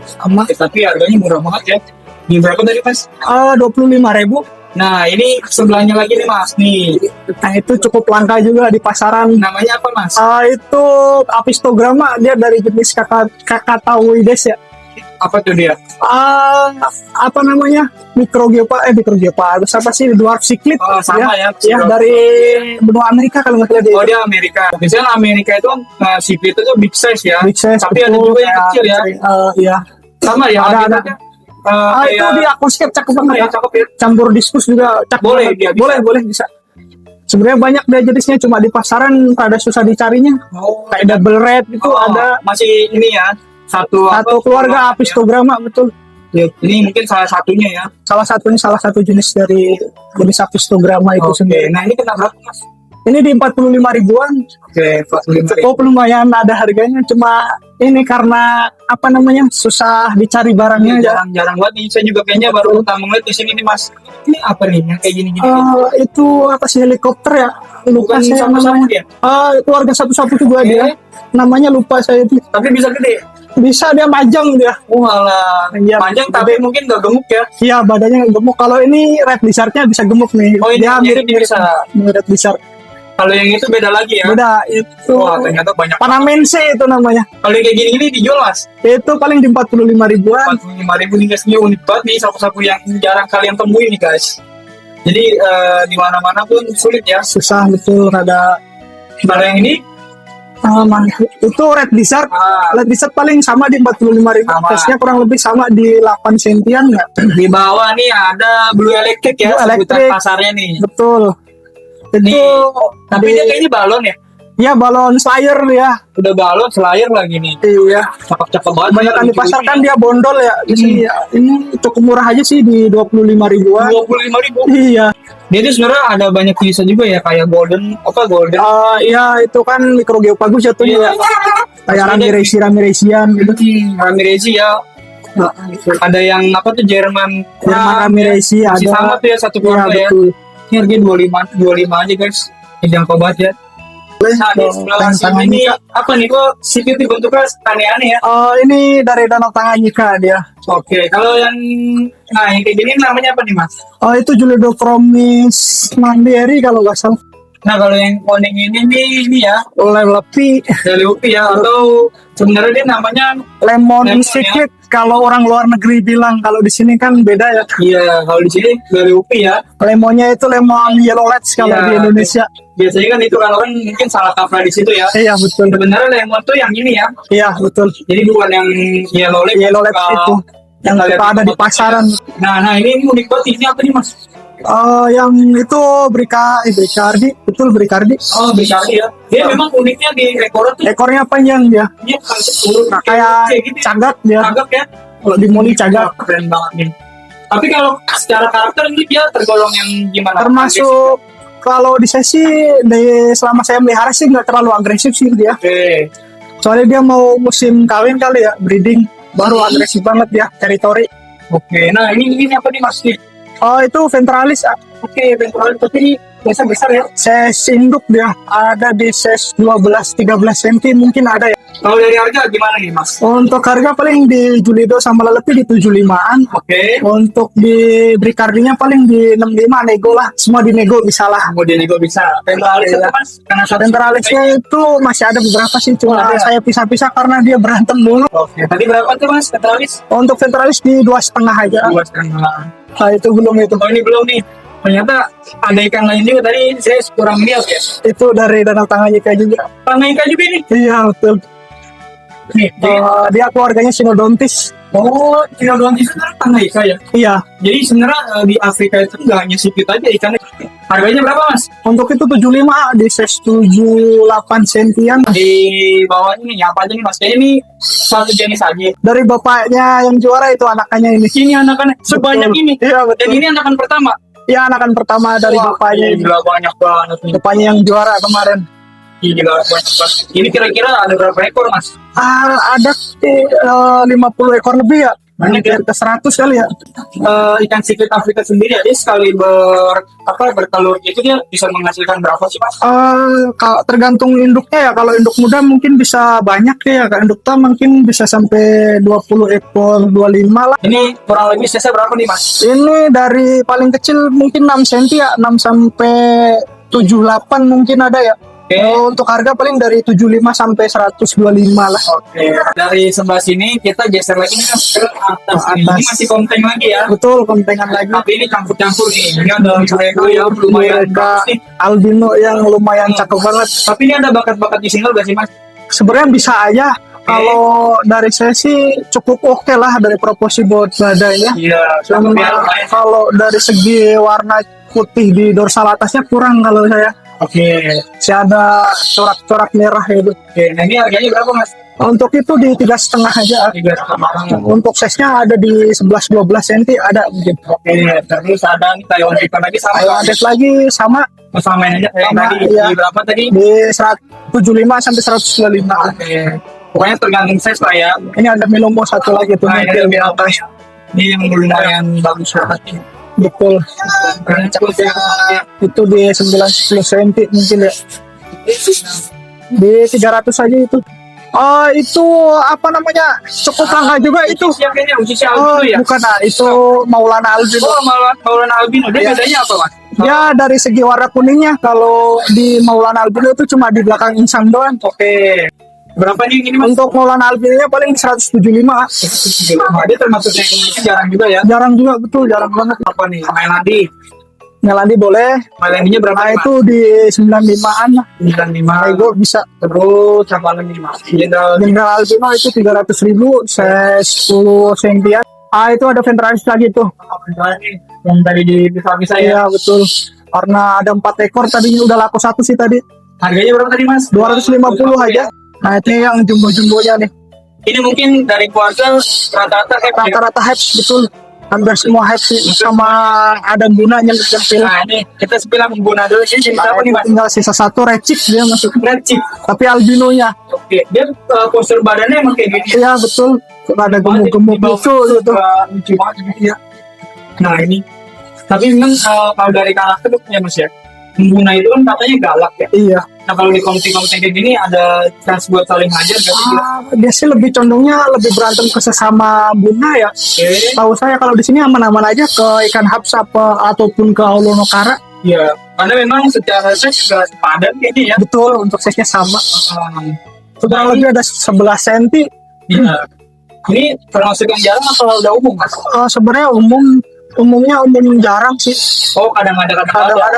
sama. Tapi harganya murah banget ya. Ini berapa tadi Mas? 25.000. Nah ini sebelahnya lagi nih Mas. Nih Nah itu cukup langka juga di pasaran. namanya apa Mas? Itu apistograma, dia dari jenis Kakataoides ya. Apa tuh dia? Apa namanya? Microgepa, terus apa sih? Dwarf cyclid. Oh, sama ya. Ya dari benua Amerika kalau nggak salah dia. Oh dia Amerika. Biasanya Amerika itu sipit itu big size ya. Big size, Tapi ada betul, juga yang kayak- kecil ya. Iya. Sama ya. Ada. habitatnya. Itu Kayak- di aquascape cakep banget ya ya. cakep ya. Campur diskus juga cakep Boleh, banget. dia bisa. Boleh bisa. Sebenarnya banyak deh jenisnya, cuma di pasaran rada susah dicarinya. Oh, Kayak double red itu ada masih ini ya. Satu keluarga apistograma, betul. ya. Ini mungkin salah satunya ya. Salah satu jenis dari jenis apistograma itu Oke. sendiri. Nah, ini kena berapa, Mas? Ini di 45 ribuan. Oke, 45. Cukup lumayan ada harganya, cuma ini karena apa namanya susah dicari barangnya aja. Jarang-jarang banget nih. Saya juga kayaknya baru pertama ngeliat di sini nih, Mas. Ini apa nih yang kayak gini-gini? Itu apa sih, helikopter ya? Lupa Bukan saya sama-sama namanya. dia. Keluarga satu-satu juga Oke. dia. Namanya lupa saya itu. Tapi bisa gede. Bisa dia majang dia. Walah, Iya. panjang tapi mungkin gak gemuk ya. Iya, badannya gemuk. Kalau ini red lizardnya bisa gemuk nih. Oh, ini dia yang ini bisa. red lizard. Kalau yang itu beda lagi ya. Beda itu. Wah, ternyata banyak. Panamense itu namanya. Kalau yang kayak gini-gini dijual, Mas. Itu paling di 45 ribuan. 45.000 nih guys, ini unik banget nih, sapu-sapu yang jarang kalian temuin nih guys. Jadi di mana-mana pun sulit ya. Susah betul, rada. Kalau yang ini Itu red lizard. Red lizard paling sama di 45 ribu. Sama. Tesnya kurang lebih sama di 8 sentian nggak? di bawah nih ada blue electric ya, Blue sebutan electric. pasarnya nih. Betul. Itu Nih, tapi dia kayaknya balon ya. ya balon slayer ya. Udah balon selayar lagi nih. Iya. Cakep-cakep banget. Kebanyakan di pasar kan dia bondol ya. Di sini ya. Ini cukup murah aja sih di 25 ribuan. 25.000. Iya. Dia itu sebenarnya ada banyak jenisnya juga ya, kayak golden Iya, itu kan microgeopagus ya tuh Iya. ya. Kayak ramiresian gitu. Ramirezi ya. Ada yang apa tuh Jerman Ramirezi masih ada. sama tuh ya, satu Iya, keluarga ya. betul. Ini harganya 25 aja guys. Ini jangkau banget ya. Nah, di sebelah sini ini apa nih kok sipit bentuknya aneh-aneh ya. Ini dari Danau Tanganyika dia. Oke, kalau yang yang kayak gini namanya apa nih Mas? Itu Julidochromis mandiri kalau nggak salah. Nah, kalau yang kuning ini ya, Lepi, dari UPI ya, atau sebenarnya dia namanya lemon Lemon, secret. Kalau orang luar negeri bilang, kalau di sini kan beda ya. iya, kalau di sini dari UPI ya. Lemonnya itu lemon yellow let's kalau Iya, di Indonesia. Biasanya kan itu kalau kan mungkin salah kaprah di situ ya. Iya betul. Sebenarnya lemon tuh yang ini ya. Iya betul. Jadi bukan yang yellow lab. Yellow let's itu yang lihat suka ada di foto-foto pasaran. ya. Nah, ini unik banget. Ini apa nih Mas? Yang itu Bricardi, betul Bricardi. Oh, Bricardi ya. Dia memang uniknya di ekornya tuh Ekornya panjang dia. dia kan sepuluh Kayak gitu. cagak dia. Cagak ya. Kalau di Moli cagak. Keren banget nih. Tapi kalau secara karakter ini dia tergolong yang gimana? Termasuk kalau di saya sih selama saya melihara sih nggak terlalu agresif sih dia. Oke. Soalnya dia mau musim kawin kali ya, breeding, baru agresif banget ya, teritori. Oke. Nah, ini apa nih Mas? Itu ventralis. Oke, ventralis tapi ini biasa besar ya. Size induk dia ada di size 12-13 cm mungkin ada ya. Kalau dari harga gimana nih Mas? Untuk harga paling di Julido sama Lelepi di 75-an. Oke. Untuk di Bricardinya paling di 65 nego lah. Semua di nego bisa lah. Kemudian juga bisa ventralis Iya. itu Mas. Karena satu Ventralisnya itu masih ada beberapa sih, cuma ada. saya pisah-pisah karena dia berantem mulu. Oke. Tadi berapa tuh Mas ventralis? Untuk ventralis di 2,5 aja. 2,5. Nah, itu belum itu. Oh, ini belum nih. Ternyata ada ikan lain juga tadi saya kurang lihat ya. Itu dari Danau Tanganyika juga. Tanganyika juga nih. Iya betul. Nih, Dia keluarganya Sinodontis. oh, Sinodontis itu kan Tanganyika ya. Iya. Jadi sebenarnya di Afrika itu nggak hanya sipit aja ikannya. Harganya berapa Mas? Untuk itu 75 di size 78 sentian. Di bawah ini apa aja nih Mas? Kayaknya ini satu jenis aja. Dari bapaknya yang juara itu anakannya ini. Ini anakan sebanyak Betul. ini. Iya Dan betul. ini anakan pertama. Ya anakan pertama dari Wah, bapaknya ini. gila banyak banget nih. Bapaknya yang juara kemarin. Gila banyak banget. Ini kira-kira ada berapa ekor Mas? Ada 50 ekor lebih ya. Banyak ya? Ke 100 kali ya. Ikan sipit Afrika sendiri aja sekali bertelur itu dia bisa menghasilkan berapa sih Mas? Kalau tergantung induknya ya. Kalau induk muda mungkin bisa banyak ya. Kalau induk tua mungkin bisa sampai 20 ekor, 25 lah. Ini kurang lebih size berapa nih Mas? Ini dari paling kecil mungkin 6 cm ya. 6 sampai 78 mungkin ada ya. Oke. Untuk harga paling dari 75 sampai 125 lah. Oke. Dari sebelah sini kita geser lagi nih ke atas. Ini Atas. masih konteng lagi ya. Betul, kontengan lagi. Tapi ini campur-campur nih. Ini ada mereka yang lumayan Mereka bagus nih. albino yang lumayan cakep banget. Tapi ini ada bakat-bakat di single gak sih Mas? Sebenarnya bisa aja. Kalau dari saya sih cukup oke lah dari proporsi buat badannya. Iya. Cuma kalau dari segi warna putih di dorsal atasnya kurang kalau saya. Oke. Masih ada corak-corak merah itu. Oke, nah ini harganya berapa mas? Untuk itu di 3,5 aja. 3,5. Untuk size-nya ada di 11-12 cm ada mungkin. Oke, terus ada nih Taiwan Tiger lagi sama. Taiwan Red lagi sama Oh, samain aja kayak Sama, tadi. iya. Di berapa tadi? di 175 sampai 195. Oke. Pokoknya tergantung size lah ya. Ini ada Milomo satu lagi tuh. Nah, ini lebih atas. Ini yang lumayan bagus banget nih. Betul. Karena cepet ya. Itu di 90 cm mungkin ya. Di 300 aja itu. Oh, itu apa namanya? Cukup langka juga itu. Uci kayaknya Uci Oh, Albino ya. bukan, itu Maulana Albino. Oh, Maulana Albino. Dia Iya. bedanya apa mas? Ya, dari segi warna kuningnya, kalau di Maulana Albino itu cuma di belakang insang doang. Oke. Berapa nih ini mas? Untuk Maulana Albino paling 175. Dia termasuk yang jarang juga ya. Jarang juga, betul, jarang banget. Apa nih? Melody. Melandi boleh. Melodynya berapa? Nah, nih, itu di 95-an lah. Mas? 95. Ego bisa. Terus apa lagi nih mas? Jenderal. General Albino itu 300.000, saya 10 cm. Ah, itu ada Ventralis lagi tuh. Yang tadi dipisah-pisah ya. Iya, betul. Karena ada 4 ekor tadinya udah laku satu sih tadi. Harganya berapa tadi mas? 250 aja. Nah, ini yang jumbo-jumbonya nih. Ini mungkin dari keluarga rata-rata kayak Rata-rata hype betul. Hampir semua hype sih, sama ada gunanya nyempil. Nah ini kita sepilah pengguna dulu. Ini jenis apa nih mas? Tinggal sisa satu recik dia masuk. Red chip. Tapi albinonya. Oke. Dia postur badannya emang kayak gini. Iya, betul. Ada gemuk-gemuk lucu gitu. Lucu banget gitu ya. Nah ini. Tapi memang kalau dari karakter ya mas ya. Pengguna itu kan katanya galak ya. Iya. Nah kalau di konten-konten kayak gini ada chance buat saling hajar gak sih? Dia sih lebih condongnya lebih berantem ke sesama buna ya. Oke. Tahu saya kalau di sini aman-aman aja ke ikan haps apa ataupun ke Aulonokara. Iya. Karena memang secara size juga padat ini ya. Betul, untuk size-nya sama. Um, Kurang lebih ada 11 cm. Iya. Ini termasuk yang jarang atau udah umum mas? Sebenarnya umumnya jarang sih. Oh kadang ada.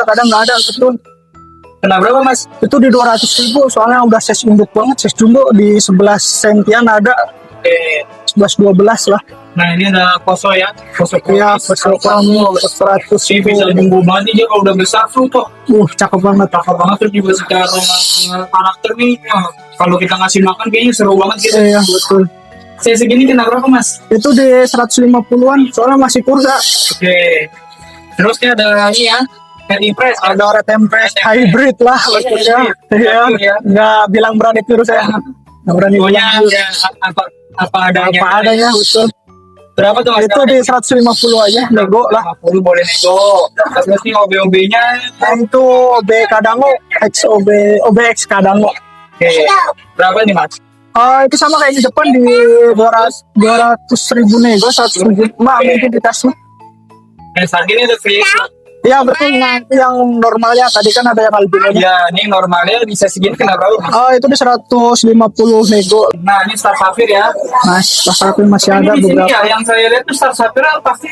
Kadang nggak ada, betul. Kena berapa mas? Itu di 200.000 soalnya udah size induk banget. Size jumbo di 11 cm ada. Oke. 11-12 lah. Nah ini ada koso ya. Koso Iya, kronis. kamu 100 Ini bisa jumbo banget nih dia kalau udah besar tuh toh. cakep banget. Cakep banget terus juga secara karakter nih. Kalau kita ngasih makan kayaknya seru banget gitu. Iya, betul. Saya segini kena berapa mas? Itu di 150-an soalnya masih kursa. Oke. Terus ini ada ini ya. Head impress. Ada Red Empress hybrid lah maksudnya. Iya, nggak bilang berani tiru saya. Nggak berani Pokoknya bilang ya, apa adanya. apa adanya, betul. Berapa tuh mas? Itu di 150 aja, nego lah. 50 boleh nego. Terus nih OB-OB-nya. Itu OB Kadango, OBX Kadango. Oke. Berapa nih mas? Itu sama kayak di depan di 200.000 nego, 100.000 mungkin di tasnya. Saat ini udah free. Iya betul, nanti yang normalnya tadi kan ada yang albino. Ya, ini normalnya bisa segini kena berapa mas? Itu di 150 nego. Nah, ini Star Sapphire ya. Mas, tapi masih ada Ini di sini beberapa. ya, yang saya lihat tuh Star Sapphire pasti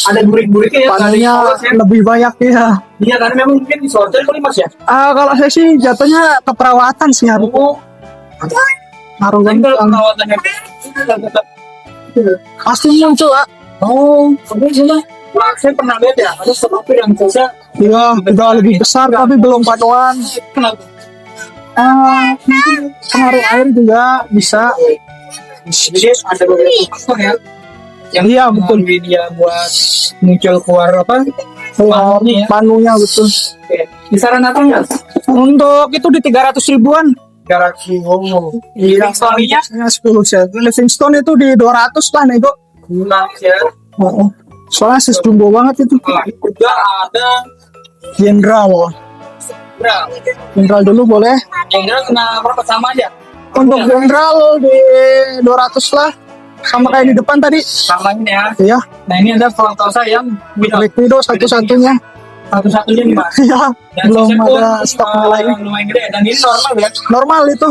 ada burik-buriknya ya. Panunya ya. lebih banyak ya. Iya, karena memang mungkin di sorter kali mas ya. Kalau saya sih jatuhnya keperawatan sih harus. Oh, Ngaruh ini kalau ganteng. perawatannya Pasti muncul, ah. oh, sebenarnya saya pernah lihat ya, ada Sapphire yang bisa Iya, udah lebih besar tapi belum panuan. kenapa? Mungkin pengaruh air juga bisa. Jadi ada beberapa faktor ya. Yang Iya, betul. mempengaruhi dia buat muncul keluar apa? Panunya ya. Panunya betul. Oke. Kisaran apa ya? Untuk itu di 300 ribuan. Galaxy Iya, suaminya 10 cm. Livingstone itu di 200 lah nego. pulang ya. Soalnya sis jumbo banget itu. Nah, juga ada Jenderal. Nah, Jenderal dulu boleh. yang jelas kena berapa sama aja? Untuk jenderal di 200 lah. Sama kayak di depan tadi. Sama ini ya. Iya, Nah ini ada Frontosa yang Liquido satu-satunya. satu-satunya nih mas. Iya, Dan belum sisanya pun, ada stok lain. lumayan gede dan ini normal ya. Normal itu.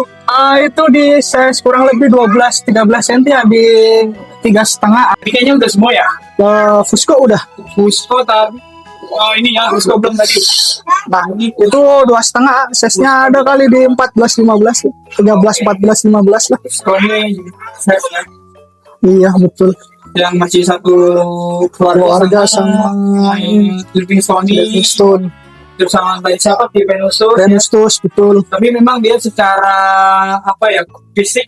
Itu di size kurang lebih 12-13 cm ya di 3,5. Ini kayaknya udah semua ya. Fusco udah. Fusco tapi ini ya Fusco belum tadi. Nah, itu 2,5. Size-nya ada kali di 14-15. 13-14-15 lah. Fusco ini size-nya. Iya, betul. yang masih satu Keluarga sama Livingstone, terus sama tadi siapa Venustus, betul. tapi memang dia secara apa ya fisik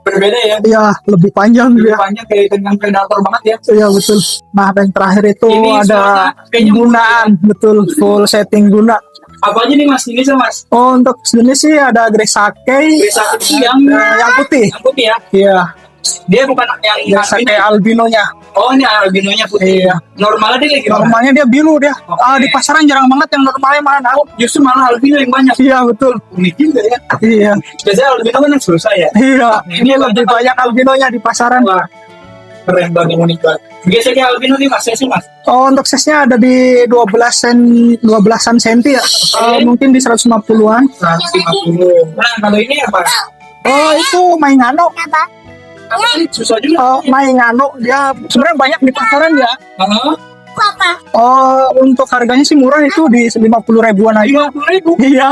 berbeda ya, Iya, lebih panjang lebih dia. banyak kayak dengan predator banget ya. Iya, betul. Nah, dan terakhir itu Ini ada semuanya kayaknya gunaan, betul, full setting guna. Apa aja nih mas ini sama mas? Oh, untuk jenis sih ada Gresake, Biasa itu yang yang putih. ya, Iya, dia bukan yang Gresake albinonya. oh ini albinonya putih. Iya. Normalnya dia kayak gimana? Normalnya dia biru dia. Oke. Di pasaran jarang banget yang normalnya mana. Justru malah albino yang banyak. Iya, betul. Unik juga ya. Iya. Biasanya albino kan yang susah ya. Iya, Ini ini lebih banyak albinonya di pasaran. Wah, keren banget, unik banget. Biasanya albino nih mas, saya sih mas. Oh, untuk size-nya ada di 12-an senti ya. Mungkin di 150-an. 150. Nah, kalau ini apa? Oh, itu Maingano. Ini susah juga. Oh, Maingano dia sebenarnya banyak di pasaran ya. Heeh. Oh, untuk harganya sih murah itu di 50 ribuan aja. 50.000. Iya,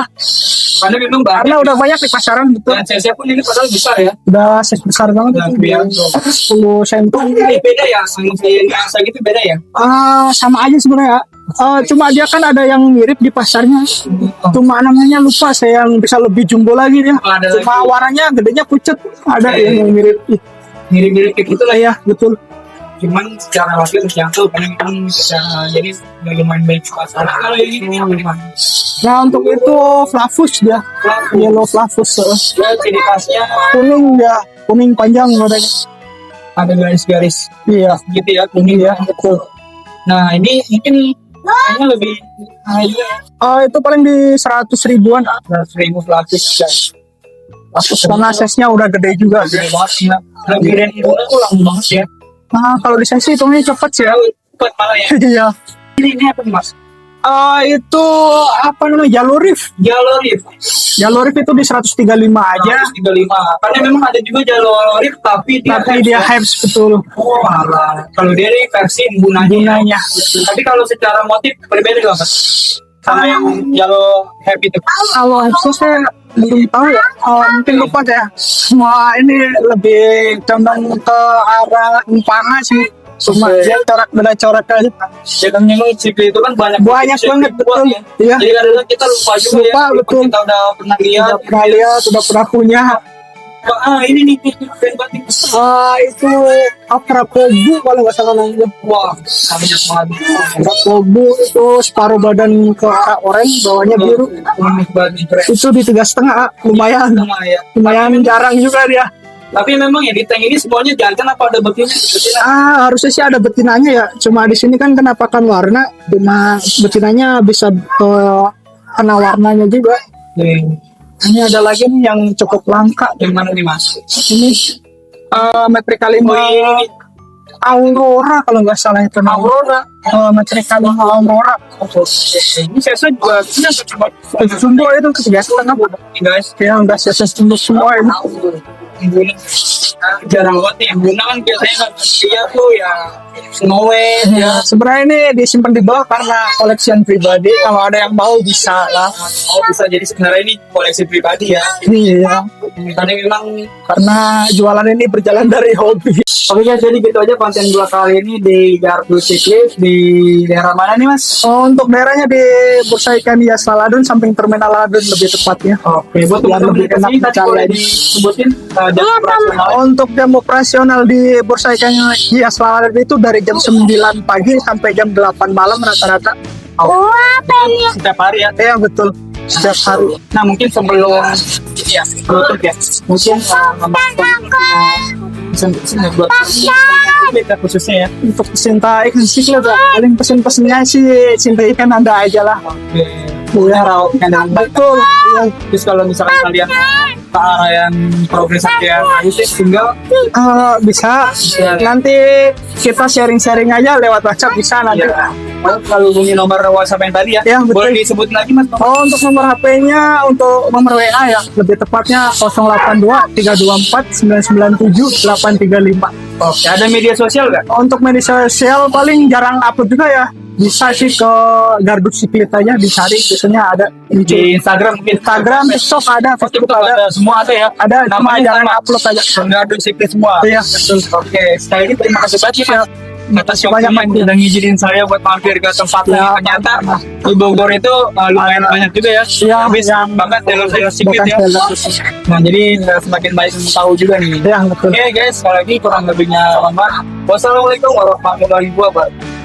Karena memang banyak. karena udah banyak di pasaran betul. Dan saya pun ini padahal besar ya. Udah size besar banget Nah, itu. biar 10 cm. ini beda ya, sama saya biasa gitu beda ya. Sama aja sebenarnya. Cuma dia kan ada yang mirip di pasarnya. Cuma namanya lupa saya, yang bisa lebih jumbo lagi dia. Ada Cuma lagi. warnanya gedenya pucet. Ada Oke. yang mirip. Mirip-mirip kayak gitu lah ya. Ya, betul. Cuman secara hasil terjangkau karena memang jadi lumayan baik di pasaran. Kalau yang ini apa nih mas? Nah, untuk itu Flavus dia. Yellow Flavus. Ya, ciri khasnya Kuning dia. Kuning panjang warnanya. ada garis-garis Iya. gitu ya, kuning ya. Betul. Nah ini mungkin kayaknya lebih juga ya. Itu paling di 100 ribuan. 100.000 lapis guys. Karena size-nya udah gede juga. Gede banget ya. Lebih dari itu ulang banget ya. Nah, kalau di size itu cepet sih ya. Cepat malah ya. Iya. Ini apa nih mas? Itu apa namanya? Jalur Reef. Jalur Reef. Jalur Reef itu di 135 aja. 135. Karena memang ada juga jalur Reef tapi Tapi dia hype betul. oh malah. Kalau dia ini versi gunanya. Tapi kalau secara motif berbeda nggak mas? Sama yang jalur happy itu. Kalau hype saya belum tahu ya. Mungkin lupa ya. Semua ini lebih condong ke arah empana sih. Cuma dia corak aja. Ya kan memang CP itu kan banyak Banyak banget, betul. ya. Iya. Jadi kadang-kadang kita lupa juga Lupa, ya. betul. Kita udah pernah lihat. Udah pernah lihat, udah pernah punya. Ini nih keren banget. Itu Afra Kobu kalau nggak salah namanya. Wah, banyak banget. Afra Kobu itu separuh badan ke arah oranye, bawahnya biru. Unik banget, keren. Itu di 3,5, lumayan. Sama ya. Lumayan jarang juga dia. Tapi memang ya di tank ini semuanya jantan apa ada betina? Betina. Harusnya sih ada betinanya ya. Cuma di sini kan penampakan warna, cuma betinanya bisa kena warnanya juga. Ini ada lagi nih yang cukup langka. Yang mana nih mas? Ini Metrika 5 ini Aurora kalau nggak salah itu. Aurora. Metrika 5 Aurora. Ini saya juga punya coba. Jumbo itu 3,5. Nih guys. Ya udah size jumbo semua ini. Guna jarang banget nih. Guna kan biasanya dia tuh ya Snow White ya. Sebenarnya ini disimpan di bawah karena koleksian pribadi. Kalau ada yang mau bisa lah. Oh bisa jadi sebenarnya ini koleksi pribadi ya. Iya. Karena memang Karena jualan ini berjalan dari hobi. oke guys, jadi gitu aja konten gua kali ini di Gardu Cyclist di daerah mana nih mas? Untuk daerahnya di Bursa Ikan Hias Saladun, samping Terminal Ladun lebih tepatnya. Oke, buat Biar teman-teman lebih di enak sini tadi dicari. boleh disebutin jam operasional. Untuk jam operasional di Bursa Ikan Hias Saladun itu dari jam 9 pagi sampai jam 8 malam rata-rata. Setiap hari ya. Iya betul, setiap hari. Nah mungkin sebelum ini ya tutup ya, mungkin pesan-pesan ya buat kita khususnya ya. Untuk pecinta ikan siklet ya, paling pesen-pesennya sih cinta ikan Anda aja lah. Oke, rawat dengan baik. Betul. Iya. Terus kalau misalkan kalian ke arah yang progres ya, harus tinggal Bisa. Nanti kita sharing-sharing aja lewat WhatsApp bisa nanti. ya. Kalau hubungi nomor WhatsApp yang tadi ya, Ya, betul. boleh disebut lagi mas. Untuk nomor HP-nya, untuk nomor WA ya, lebih tepatnya 082 324 997 835. Oke, ada media sosial nggak? Untuk media sosial paling jarang upload juga ya. bisa sih ke Gardut Siklit aja dicari, biasanya ada Di Instagram mungkin. Instagram, TikTok ada, Oh, Facebook TikTok ada. ada, semua ada ya. Ada, cuma Namanya jangan sama. upload aja. Gardut Siklit semua. Iya, betul. Oke, sekali lagi terima kasih banyak ya atas Banyak, waktunya Mas. udah ngizinin saya buat mampir ke tempat Ya. yang ternyata di Bogor itu lumayan banyak juga ya. Iya, Habis yang banget jalur-jalur sikit bukan ya. jalur. Nah, jadi semakin baik untuk tahu juga nih. Iya, betul. Oke guys, sekali lagi kurang lebihnya mohon maaf. Wassalamualaikum warahmatullahi wabarakatuh.